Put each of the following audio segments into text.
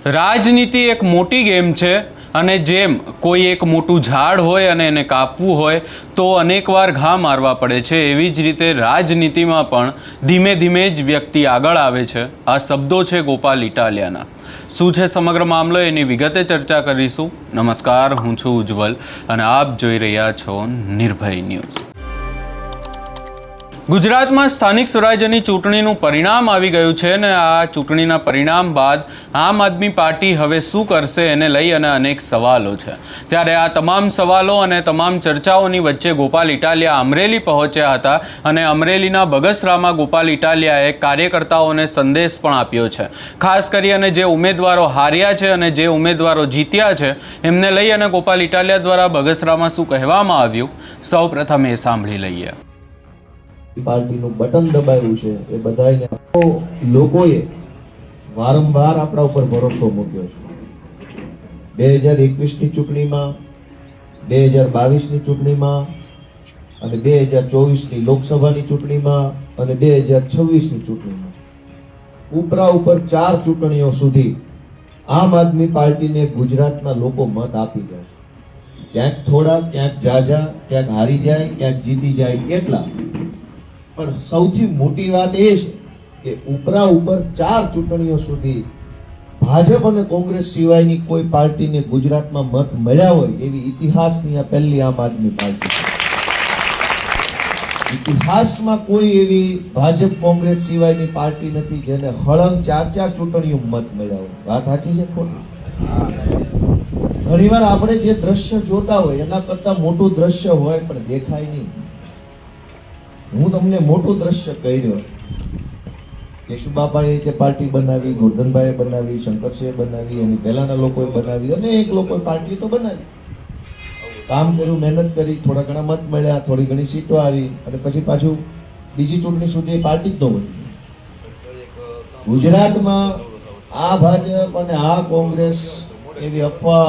રાજનીતિ એક મોટી ગેમ છે અને જેમ કોઈ એક મોટું ઝાડ હોય અને એને કાપવું હોય તો અનેકવાર ઘા મારવા પડે છે, એવી જ રીતે રાજનીતિમાં પણ ધીમે ધીમે જ વ્યક્તિ આગળ આવે છે. આ શબ્દો છે ગોપાલ ઇટાલિયાના. શું છે સમગ્ર મામલો એની વિગતે ચર્ચા કરીશું. નમસ્કાર, હું છું ઉજ્જવલ અને આપ જોઈ રહ્યા છો નિર્ભય ન્યૂઝ. ગુજરાતમાં સ્થાનિક સ્વરાજ્યની ચૂંટણીનું પરિણામ આવી ગયું છે અને આ ચૂંટણીના પરિણામ બાદ આમ આદમી પાર્ટી હવે શું કરશે એને લઈ અને અનેક સવાલો છે. ત્યારે આ તમામ સવાલો અને તમામ ચર્ચાઓની વચ્ચે ગોપાલ ઇટાલિયા અમરેલી પહોંચ્યા હતા અને અમરેલીના બગસરામાં ગોપાલ ઇટાલિયાએ કાર્યકર્તાઓને સંદેશ પણ આપ્યો છે. ખાસ કરી અને જે ઉમેદવારો હાર્યા છે અને જે ઉમેદવારો જીત્યા છે એમને લઈ અને ગોપાલ ઇટાલિયા દ્વારા બગસરામાં શું કહેવામાં આવ્યું, સૌ પ્રથમ એ સાંભળી લઈએ. પાર્ટીનું બટન દબાવ્યું છે એ બધાને લોકોએ વારંવાર આપણા ઉપર ભરોસો મૂક્યો છે. 2021ની ચૂંટણીમાં, 2022ની ચૂંટણીમાં અને 2024ની લોકસભાની ચૂંટણીમાં અને 2026ની ચૂંટણીમાં ઉપરા ઉપર 4 ચૂંટણીઓ સુધી આમ આદમી પાર્ટીને ગુજરાતના લોકો મત આપી જાય. ક્યાંક થોડા, ક્યાંક જાજા, ક્યાંક હારી જાય, ક્યાંક જીતી જાય એટલા. પણ સૌથી મોટી વાત એ છે કે ઉપરા ઉપર 4 ચૂંટણીઓ સુધી ભાજપ અને કોંગ્રેસ સિવાયની કોઈ પાર્ટીને ગુજરાતમાં મત મળ્યા હોય એવી ઇતિહાસની આ પહેલી આમ આદમી પાર્ટી છે. ઇતિહાસમાં કોઈ એવી ભાજપ કોંગ્રેસ સિવાયની પાર્ટી નથી જેને હળંગ 4 ચૂંટણીઓ મત મળ્યા હોય. વાત સાચી છે ખોટી? ઘણીવાર આપણે જે દ્રશ્ય જોતા હોય એના કરતા મોટું દ્રશ્ય હોય પણ દેખાય નહીં. હું તમને મોટું દ્રશ્ય કહી રહ્યો. કેશુબાપાએ તે પાર્ટી બનાવી, ગોરધનભાઈએ બનાવી, શંકરસિંહે બનાવી, અને પહેલાના લોકોએ બનાવી, અને એક લોકોએ પાર્ટી તો બનાવી. કામ કર્યું, મહેનત કરી, થોડા ઘણા મત મળ્યા, થોડી ઘણી સીટો આવી અને પછી પાછું બીજી ચૂંટણી સુધી એ પાર્ટી જ ન વધી. ગુજરાતમાં આ ભાજપ અને આ કોંગ્રેસ એવી અફવા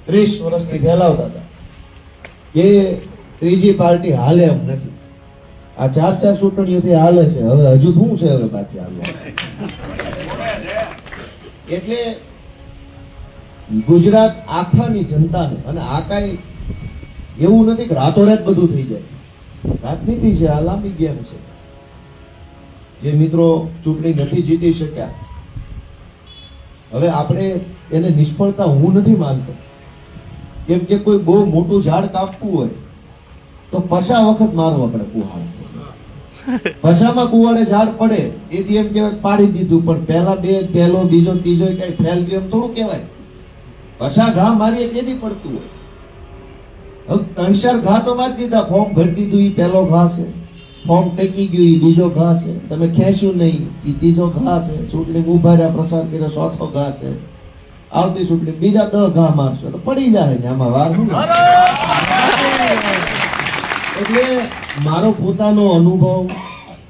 30 વર્ષથી ફેલાવતા હતા કે ત્રીજી પાર્ટી હાલે એમ નથી. આ 4 ચૂંટણીઓથી હાલે છે, હવે હજુ શું છે હવે બાકી હાલવા. એટલે ગુજરાત આખાની જનતાને, અને આ કાંઈ એવું નથી કે રાતોરાત બધું થઈ જાય. રાજનીતિ છે, આ લાંબી ગેમ છે. જે મિત્રો ચૂંટણી નથી જીતી શક્યા, હવે આપણે એને નિષ્ફળતા હું નથી માનતો. કેમ કે કોઈ બહુ મોટું ઝાડ કાપવું હોય તો 50 વખત મારવા પડે કુહાડ. પછામાં કુવાડે ઝાડ પડે એથી એમ કહેવાય પાડી દીધું, પણ પહેલો બીજો ત્રીજો કઈ ફેલ ગયો એમ થોડું કહેવાય. પછા ઘા મારીએ તેથી પડતું હોય. હવે 3-4 ઘા તો મારી દીધા. ફોર્મ ભરી દીધું એ પહેલો ઘા છે, ફોર્મ ટેકી ગયું એ બીજો ઘા છે, તમે ખેંચ્યું નહીં એ ત્રીજો ઘા છે, ચૂંટણી ઉભા રહ્યા, પ્રસાર કર્યો, ચોથો ઘા છે, આવતી ચૂંટણી બીજા 10 ઘા મારશો તો પડી જાય ને આમાં વાર શું. એટલે મારો પોતાનો અનુભવ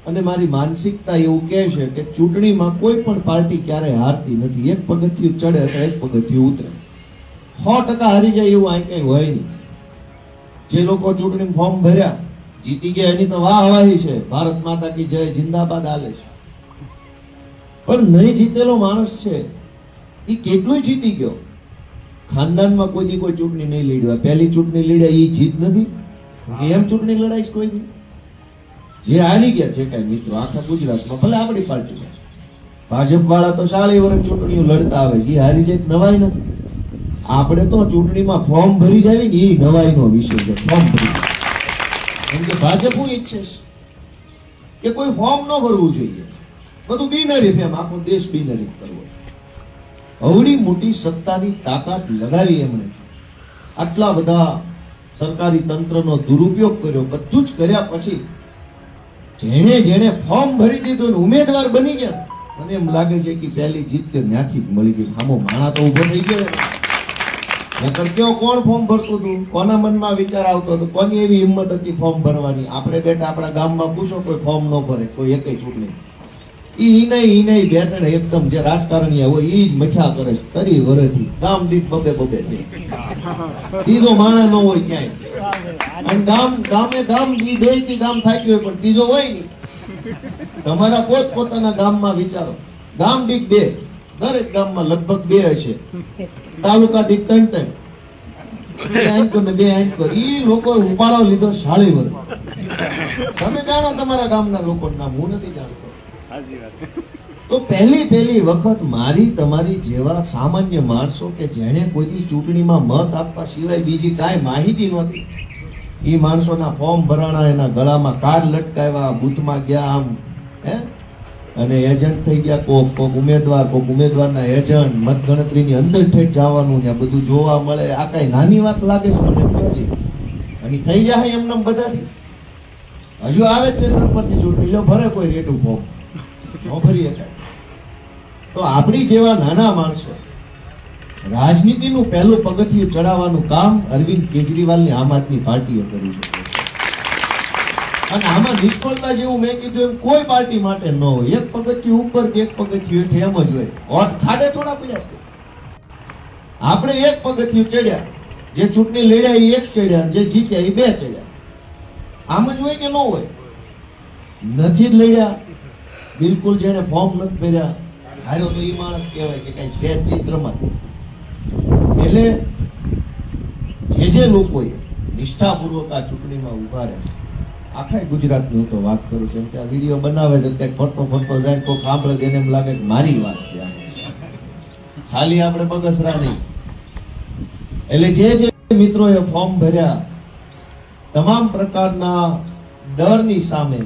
અને મારી માનસિકતા એવું કહે છે કે ચૂંટણીમાં કોઈ પણ પાર્ટી ક્યારેય હારતી નથી. એક પગથિયું ચડે તો એક પગથિયું ઉતરે. 100% હારી જાય એવું આ કઈ હોય નહીં. જે લોકો ચૂંટણી ફોર્મ ભર્યા જીતી ગયા એની તો વાહ હવાહી છે, ભારત માતા કી જય, જિંદાબાદ હાલે છે. પણ નહીં જીતેલો માણસ છે એ કેટલું જીતી ગયો. ખાનદાનમાં કોઈ ચૂંટણી નહીં લડવા, પહેલી ચૂંટણી લડ્યા એ જીત નથી. એમ ચૂંટણી લડાઈ કોઈ નહીં. જે હારી ગયા છે કઈ મિત્રો આખા ગુજરાતમાં, ભલે આપણી પાર્ટીમાં ભાજપ વાળા તો 40 વર્ષ ચૂંટણીઓ લડતા આવે છે, એ હારી જાય નવાઈ નથી. આપણે તો ચૂંટણીમાં ફોર્મ ભરી જાય ને એ નવાઈનો વિષય છે. ફોર્મ ભરી, કેમ કે ભાજપ હું ઈચ્છે કે કોઈ ફોર્મ ન ભરવું જોઈએ, બધું બિનહરીફ, એમ આખો દેશ બિનહરીફ કરવો. અવળી મોટી સત્તાની તાકાત લગાવી એમણે, આટલા બધા સરકારી તંત્રનો દુરુપયોગ કર્યો, બધું જ કર્યા પછી જેણે ફોર્મ ભરી દીધું ને ઉમેદવાર બની ગયા, મને એમ લાગે છે કે પહેલી જીત ત્યાંથી જ મળી ગઈ. આમો માણા તો ઉભો થઈ ગયો. નકર કયો કોણ ફોર્મ ભરતું હતું, કોના મનમાં વિચાર આવતો હતો, કોની એવી હિંમત હતી ફોર્મ ભરવાની. આપણે બેઠા આપણા ગામમાં પૂછો કોઈ ફોર્મ ન ભરે, કોઈ એકેય ચૂંટણી. ઈ નહીં 2-3 એકદમ જે રાજકારણીયા હોય ઈ જ મખ્યા કરે છે કરી વરેથી. ગામ દીઠ બબે છે, ત્રીજો માણસ ન હોય ક્યાંય. અને ગામ બે થી ગામ થાક્યું હોય પણ ત્રીજો હોય નહીં. તમારા પોતાના ગામમાં વિચારો, ગામ દીઠ 2 દરેક ગામમાં લગભગ 2 હશે, તાલુકા દીઠ 3 બે આંકો ને 2 આંકો. ઈ લોકો ઉપાડો લીધો 40 વર્ષ. તમે જાણો તમારા ગામના લોકોનું નામ, હું નથી જાણતો. તો પહેલી વખત મારી તમારી જેવા સામાન્ય માણસો કે જેણે કોઈ ચૂંટણીમાં મત આપવા સિવાય બીજી કાંઈ માહિતી નહોતી, ઈ માણસોના ફોર્મ ભરાણા, એના ગળામાં કાર્ડ લટકાવ્યા, બૂથમાં ગયા આમ, હે, અને એજન્ટ થઈ ગયા. કોક ઉમેદવારના એજન્ટ, મતગણતરીની અંદર ઠેઠ જવાનું, ત્યાં બધું જોવા મળે. આ કઈ નાની વાત લાગે છે મને? અને થઈ જાય એમને બધાથી. હજુ આવે જ છે સરપંચની ચૂંટણી, લો ભરે કોઈ રેટું ફોર્મ ન ભરી શકાય. તો આપણી જેવા નાના માણસો રાજનીતિનું પહેલું પગથિયું ચડાવવાનું કામ અરવિંદ કેજરીવાલની આમ આદમી પાર્ટીએ કર્યું છે. અને આમાં નિષ્ફળતા જેવું મેં કીધું એમ કોઈ પાર્ટી માટે ન હોય. એક પગથિયું ઉપર કે એક પગથિયું હેઠે એમ જ હોય. ખાડે થોડા પડ્યા છે. આપણે એક પગથિયું ચડ્યા, જે ચૂંટણી લડ્યા એ એક ચડ્યા, જે જીત્યા એ 2 ચડ્યા. આમ જ હોય કે ન હોય? નથી જ લડ્યા, બિલકુલ જેને ફોર્મ નથી ભર્યા, હારો તો એ માણસ કહેવાય કે કઈ સેજ ચિત્રમાં. એટલે જે લોકોએ નિષ્ઠાપૂર્વક આ ચૂંટણીમાં ઉભા રહે, આખા ગુજરાતની હું તો વાત કરું છું, કે આ વિડીયો બનાવે છે ત્યાં ફરતો જાય, કોઈ સાંભળે તેને એમ લાગે કે મારી વાત છે આ, ખાલી આપણે બગસરા નહીં. એટલે જે મિત્રોએ ફોર્મ ભર્યા, તમામ પ્રકારના ડરની સામે,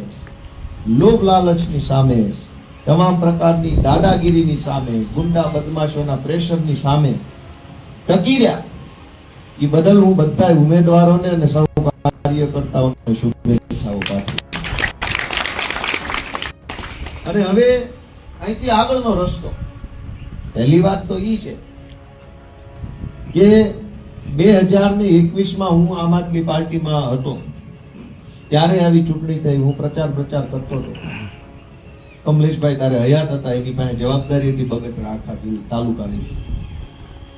લોભ લાલચની સામે, તમામ પ્રકારની દાદાગીરીની સામે, ગુંડા બદમાશોના પ્રેશરની સામે ટકી રહ્યા, એ બદલ હું બધા ઉમેદવારોને અને સૌ કાર્યકર્તાઓને શુભેચ્છાઓ પાઠવું. અને હવે અહીંથી આગળનો રસ્તો, પહેલી વાત તો એ છે કે 2021માં હું આમ આદમી પાર્ટીમાં હતો ત્યારે આવી ચૂંટણી થઈ. હું પ્રચાર કરતો હતો. કમલેશભાઈ તારે હયાત હતા, એની પાસે જવાબદારી હતી બગસરા આખા તાલુકાની.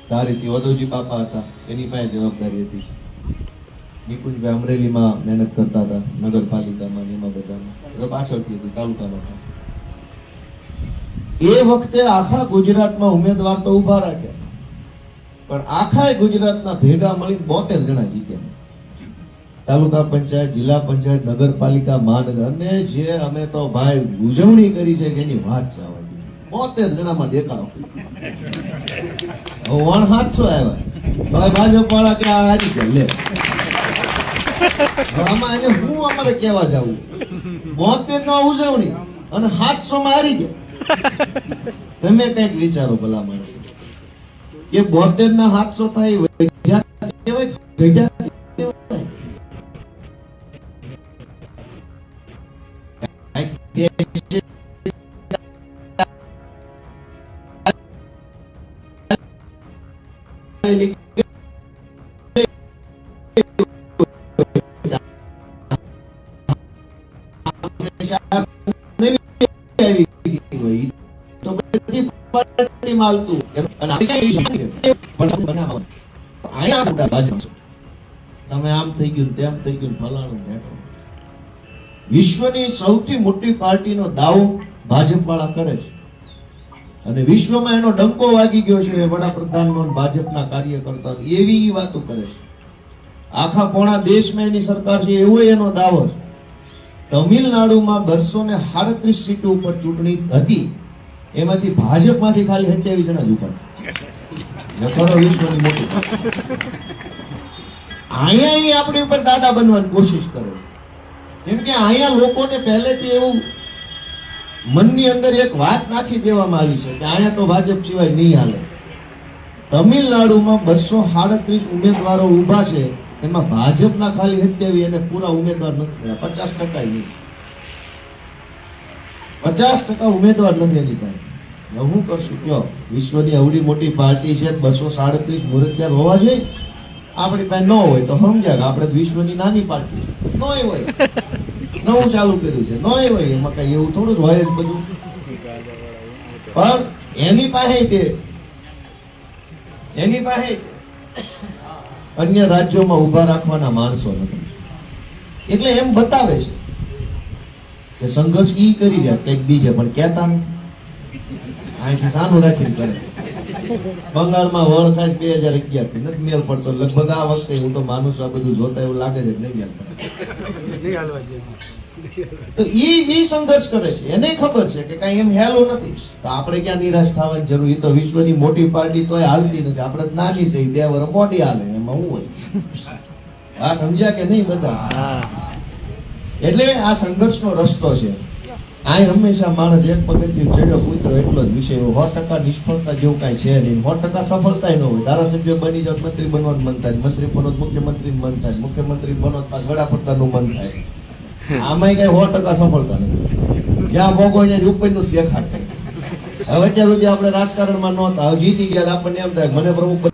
તારેથી વધોજી બાપા હતા, એની પાસે જવાબદારી હતી. નિકુંજભાઈ અમરેલીમાં મહેનત કરતા હતા, નગરપાલિકામાં એમાં બધામાં, પાછળથી હતી તાલુકામાં. એ વખતે આખા ગુજરાતમાં ઉમેદવાર તો ઉભા રાખ્યા, પણ આખા ગુજરાતના ભેગા મળી 72 જણા જીત્યા. તાલુકા પંચાયત, જિલ્લા પંચાયત, નગરપાલિકા, મહાનગર, અને જે અમે તો ભાઈ ઉજવણી કરી છે કે એની વાત છે. 72 જણામાં દેખાડો 700 આવ્યા. હવે ભાજપ વાળા કે આ હારી ગયા લે. આમાં એને હું અમારે કેવા જવું? 72 નો ઉજવણી અને 700 માં હારી ગયા. તમે કઈક વિચારો ભલા માણસો, કે 72 ના 700 થાય માલતું તમે આમ થઈ ગયું તેમ થઈ ગયું ફલાણું. વિશ્વની સૌથી મોટી પાર્ટીનો દાવો ભાજપ વાળા કરે છે, અને વિશ્વમાં એનો ડંકો વાગી ગયો છે વડાપ્રધાનનો, ભાજપના કાર્યકર્તાઓ એવી વાતો કરે છે. આખા પોણા દેશમાં એની સરકાર છે એવો એનો દાવો છે. તમિલનાડુમાં 237 સીટો ઉપર ચૂંટણી હતી, એમાંથી ભાજપમાંથી ખાલી 27 જણા જ ઉભા છે. વિશ્વની મોટી અહીંયા આપણી ઉપર દાદા બનવાની કોશિશ કરે છે. કેમ કે અહીંયા લોકોને પહેલેથી એવું મનની અંદર એક વાત નાખી દેવામાં આવી છે કે અહીંયા તો ભાજપ સિવાય નહીં હાલે. તમિલનાડુમાં 237 ઉમેદવારો ઉભા છે, એમાં ભાજપના ખાલી 27 અને પૂરા ઉમેદવાર નથી મળ્યા. 50% નહીં, 50% ઉમેદવાર નથી એની પાસે. હું કરશું કયો? વિશ્વની અવડી મોટી પાર્ટી છે, 237 મુરત્યાર હોવા જોઈએ. આપણી પાસે ન હોય તો સમજ્યા કે આપણે વિશ્વની નાની પાર્ટી છે. ન હોય, નવું ચાલુ કર્યું છે, ન હોય, એમાં કઈ એવું થોડું જ હોય જ બધું. પણ એની પાસે અન્ય રાજ્યોમાં ઉભા રાખવાના માણસો નથી. એટલે એમ બતાવે છે કે સંઘર્ષ ઈ કરી રહ્યા છે કંઈક બીજે, પણ કહેતા નથી. અહીંથી સાનું રાખીને કરે. બંગાળમાં વળ ખાસ 2011 થી નથી મેળ પડતો. લગભગ આ વખતે હું તો માનું છું આ બધું જોતા એવું લાગે છે કે નહીં મેળ પડે. તો ઈ સંઘર્ષ કરે છે, એને ખબર છે કે કઈ એમ હેલો નથી. તો આપણે ક્યાં નિરાશ થવાની જરૂર? ઈ તો વિશ્વની મોટી પાર્ટી તોય હાલતી નથી, આપણે જ નાની છે, 2 વર્ષ મોટી હાલે, એમાં હું હોય. આ સમજ્યા કે નહીં બધા? એટલે આ સંઘર્ષનો રસ્તો છે. આ હંમેશા માણસ એક પગથિયું ચડ્યો ઉતરો એટલો જ વિષય. 100% નિષ્ફળતા જેવું કાંઈ છે નહીં, 100% સફળતા ન હોય. ધારાસભ્ય બની જાવ, મંત્રી બનવાનું મન થાય, મંત્રી બનો મુખ્યમંત્રી મન થાય, મુખ્યમંત્રી બનો વડાપ્રધાનનું મન થાય. આમાં કઈ 100% સફળતા નથી. જ્યાં ભોગો ત્યાં ઉપરનું જ દેખાડે. હવે અત્યાર સુધી આપણે રાજકારણમાં નહોતા, હવે જીતી ગયા આપણને એમ થાય મને પ્રમુખ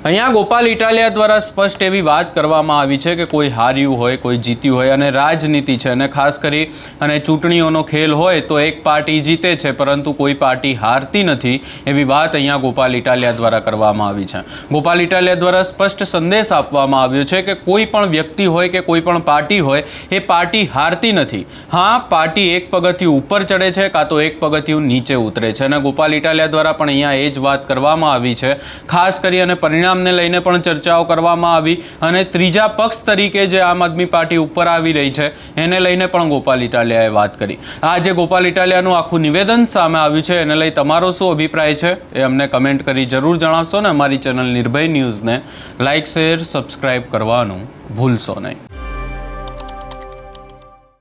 અહીંયા ગોપાલ ઇટાલિયા દ્વારા સ્પષ્ટ એવી વાત કરવામાં આવી છે કે કોઈ હાર્યું હોય, કોઈ જીત્યું હોય, અને રાજનીતિ છે, અને ખાસ કરી અને ચૂંટણીઓનો ખેલ હોય તો એક પાર્ટી જીતે છે પરંતુ કોઈ પાર્ટી હારતી નથી, એવી વાત અહીંયા ગોપાલ ઇટાલિયા દ્વારા કરવામાં આવી છે. ગોપાલ ઇટાલિયા દ્વારા સ્પષ્ટ સંદેશ આપવામાં આવ્યો છે કે કોઈ પણ વ્યક્તિ હોય કે કોઈ પણ પાર્ટી હોય, એ પાર્ટી હારતી નથી. હા, પાર્ટી એક પગથિયું ઉપર ચડે છે કાં તો એક પગથિયું નીચે ઉતરે છે, અને ગોપાલ ઇટાલિયા દ્વારા પણ અહીંયા એ જ વાત કરવામાં આવી છે. ખાસ કરી અને પરિણામને લઈને પણ ચર્ચાઓ કરવામાં આવી, અને ત્રીજા પક્ષ તરીકે જે આમ આદમી પાર્ટી ઉપર આવી રહી છે એને લઈને પણ ગોપાલ ઇટાલિયાએ વાત કરી. આ જે ગોપાલ ઇટાલિયાનું આખું નિવેદન સામે આવ્યું છે એને લઈ તમારો શું અભિપ્રાય છે એ અમને કમેન્ટ કરી જરૂર જણાવશો, ને અમારી ચેનલ નિર્ભય ન્યૂઝને લાઇક, શેર, સબસ્ક્રાઇબ કરવાનું ભૂલશો નહીં.